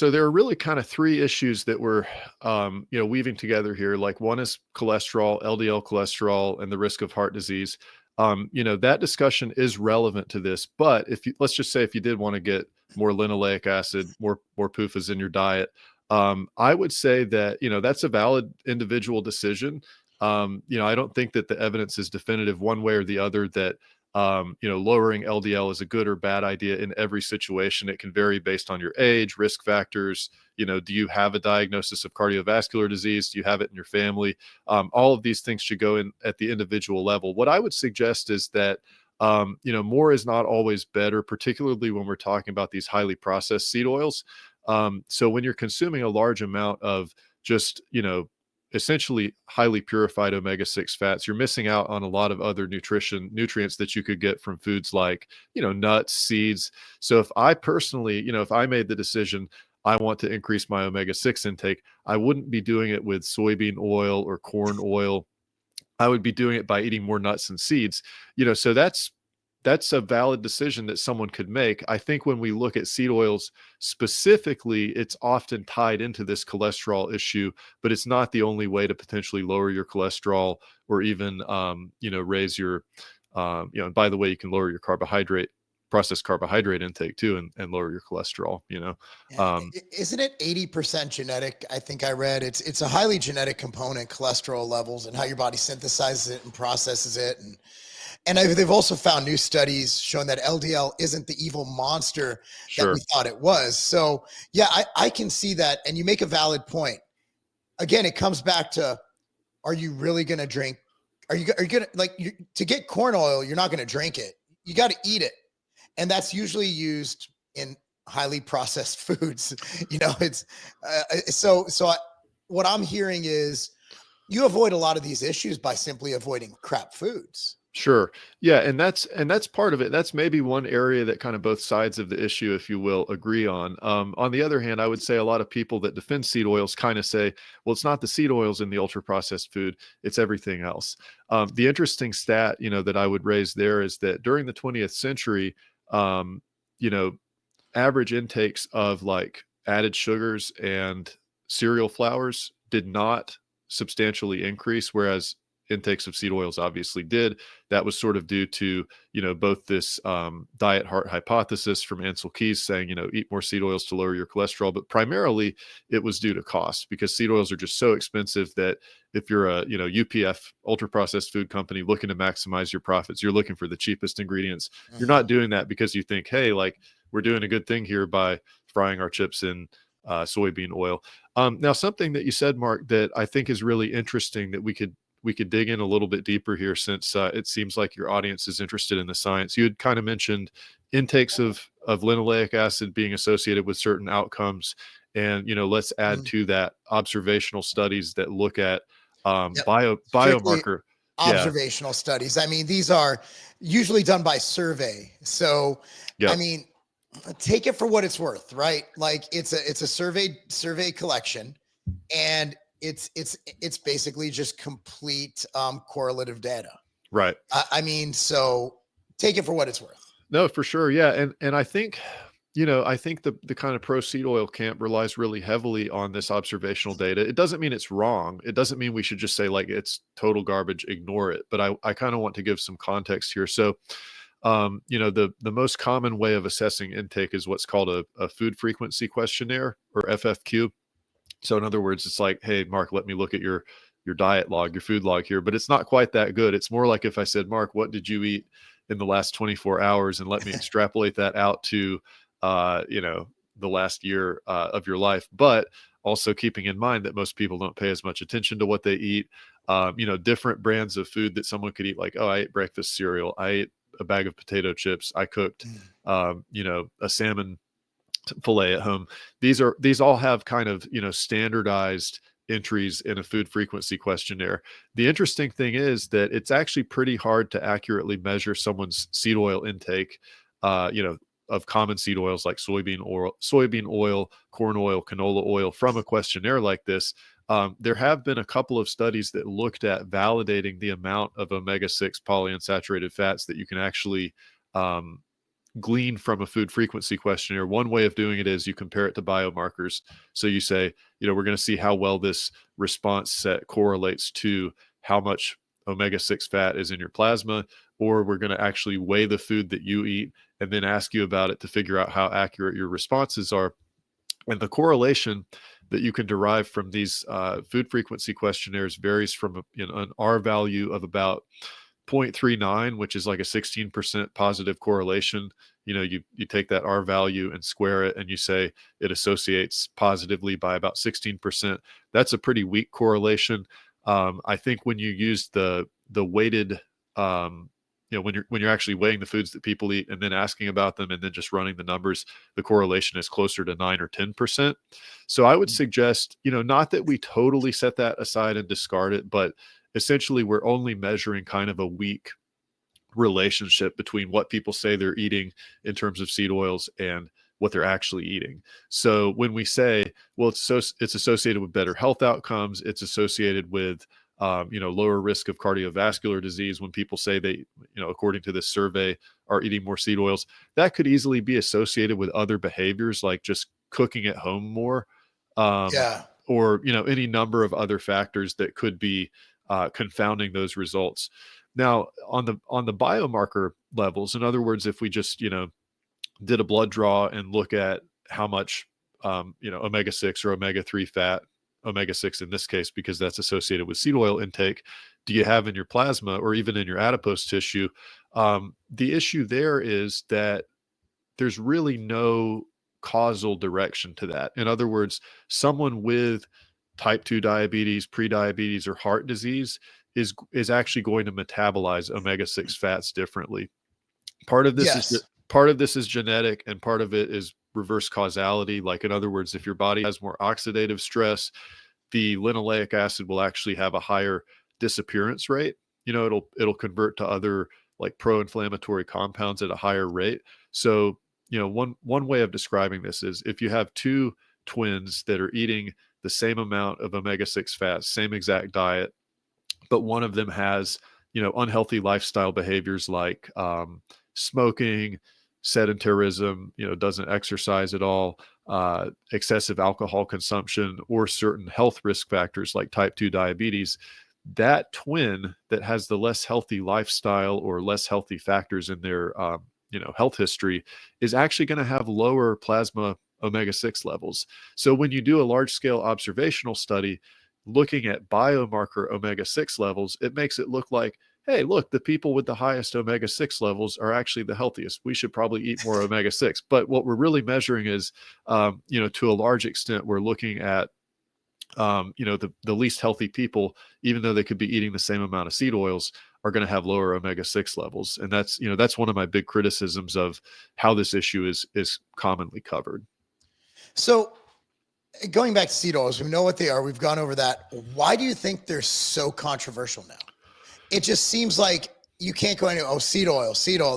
So there are really kind of three issues that we're, weaving together here. Like one is cholesterol, LDL cholesterol, and the risk of heart disease. That discussion is relevant to this. But if you, let's just say if you did want to get more linoleic acid, more PUFAs in your diet, I would say that that's a valid individual decision. I don't think that the evidence is definitive one way or the other that lowering LDL is a good or bad idea in every situation. It can vary based on your age, risk factors. Do you have a diagnosis of cardiovascular disease? Do you have it in your family? All of these things should go in at the individual level. What I would suggest is that, more is not always better, particularly when we're talking about these highly processed seed oils. So when you're consuming a large amount of just, essentially highly purified omega-6 fats, you're missing out on a lot of other nutrients that you could get from foods like, nuts, seeds. So if I personally, if I made the decision, I want to increase my omega-6 intake, I wouldn't be doing it with soybean oil or corn oil. I would be doing it by eating more nuts and seeds. So that's a valid decision that someone could make. I think when we look at seed oils specifically, it's often tied into this cholesterol issue, but it's not the only way to potentially lower your cholesterol or even, raise your, and by the way, you can lower your processed carbohydrate intake too, and lower your cholesterol. Yeah, Um, isn't it 80% genetic? I think I read it's a highly genetic component, cholesterol levels and how your body synthesizes it and processes it. They've also found new studies showing that LDL isn't the evil monster that we sure. thought it was. So yeah, I can see that. And you make a valid point. Again, it comes back to, are you really going to drink? Are you going to to get corn oil? You're not going to drink it. You got to eat it. And that's usually used in highly processed foods. It's what I'm hearing is you avoid a lot of these issues by simply avoiding crap foods. Sure. Yeah, and that's part of it. That's maybe one area that kind of both sides of the issue, if you will, agree on. On the other hand, I would say a lot of people that defend seed oils kind of say, well, it's not the seed oils in the ultra processed food, it's everything else. The interesting stat, that I would raise there is that during the 20th century, um, you know, average intakes of like added sugars and cereal flours did not substantially increase, whereas intakes of seed oils obviously did. That was sort of due to, both this diet heart hypothesis from Ansel Keys saying, eat more seed oils to lower your cholesterol, but primarily it was due to cost because seed oils are just so expensive that if you're a, UPF ultra processed food company looking to maximize your profits, you're looking for the cheapest ingredients. You're Mhm. not doing that because you think, hey, like we're doing a good thing here by frying our chips in soybean oil. Now, something that you said, Mark, that I think is really interesting that we could dig in a little bit deeper here, since it seems like your audience is interested in the science. You had kind of mentioned intakes of linoleic acid being associated with certain outcomes, and let's add Mhm. to that observational studies that look at Yep. Strictly biomarker. Yeah, observational studies. I mean, these are usually done by survey. So, I yep, mean, take it for what it's worth, right? Like it's a survey collection, and it's basically just complete correlative data. right. I mean, so take it for what it's worth. No, for sure. Yeah. And I think the kind of pro seed oil camp relies really heavily on this observational data. It doesn't mean it's wrong. It doesn't mean we should just say like it's total garbage, ignore it. But I kind of want to give some context here. So the most common way of assessing intake is what's called a food frequency questionnaire, or FFQ. So in other words, it's like, hey, Mark, let me look at your diet log, your food log here. But it's not quite that good. It's more like if I said, Mark, what did you eat in the last 24 hours? And let me extrapolate that out to the last year of your life. But also keeping in mind that most people don't pay as much attention to what they eat. Different brands of food that someone could eat, like, oh, I ate breakfast cereal, I ate a bag of potato chips, I cooked Mm. a salmon fillet at home. These all have kind of, standardized entries in a food frequency questionnaire. The interesting thing is that it's actually pretty hard to accurately measure someone's seed oil intake, of common seed oils like soybean oil, corn oil, canola oil from a questionnaire like this. There have been a couple of studies that looked at validating the amount of omega-6 polyunsaturated fats that you can actually um, glean from a food frequency questionnaire. One way of doing it is you compare it to biomarkers. So you say, we're going to see how well this response set correlates to how much omega-6 fat is in your plasma, or we're going to actually weigh the food that you eat and then ask you about it to figure out how accurate your responses are. And the correlation that you can derive from these food frequency questionnaires varies from an R value of about 0.39, which is like a 16% positive correlation. You take that R value and square it, and you say it associates positively by about 16%. That's a pretty weak correlation. I think when you use the weighted, when you're actually weighing the foods that people eat and then asking about them and then just running the numbers, the correlation is closer to 9 or 10%. So I would suggest, not that we totally set that aside and discard it, but essentially we're only measuring kind of a weak relationship between what people say they're eating in terms of seed oils and what they're actually eating. So when we say, well, it's associated with better health outcomes, it's associated with lower risk of cardiovascular disease. When people say they, according to this survey, are eating more seed oils, that could easily be associated with other behaviors like just cooking at home more, Yeah. or any number of other factors that could be confounding those results. Now, on the biomarker levels, in other words, if we just did a blood draw and look at how much omega-6 or omega-3 fat, omega-6 in this case, because that's associated with seed oil intake, do you have in your plasma or even in your adipose tissue? The issue there is that there's really no causal direction to that. In other words, someone with type 2 diabetes, prediabetes, or heart disease is actually going to metabolize omega-6 fats differently. Part of this is Yes. genetic, and part of it is reverse causality. Like, in other words, if your body has more oxidative stress, the linoleic acid will actually have a higher disappearance rate. It'll convert to other like pro-inflammatory compounds at a higher rate. So, one way of describing this is if you have two twins that are eating the same amount of omega-6 fats, same exact diet, but one of them has, unhealthy lifestyle behaviors like smoking, sedentarism, doesn't exercise at all, excessive alcohol consumption, or certain health risk factors like type 2 diabetes. That twin that has the less healthy lifestyle or less healthy factors in their health history is actually going to have lower plasma omega-6 levels. So when you do a large scale observational study looking at biomarker omega-6 levels, it makes it look like, hey, look, the people with the highest omega-6 levels are actually the healthiest. We should probably eat more omega-6. But what we're really measuring is, to a large extent, we're looking at the least healthy people, even though they could be eating the same amount of seed oils, are going to have lower omega-6 levels. And that's one of my big criticisms of how this issue is commonly covered. So going back to seed oils, we know what they are. We've gone over that. Why do you think they're so controversial now? It just seems like you can't go anywhere. Oh, seed oil, seed oil.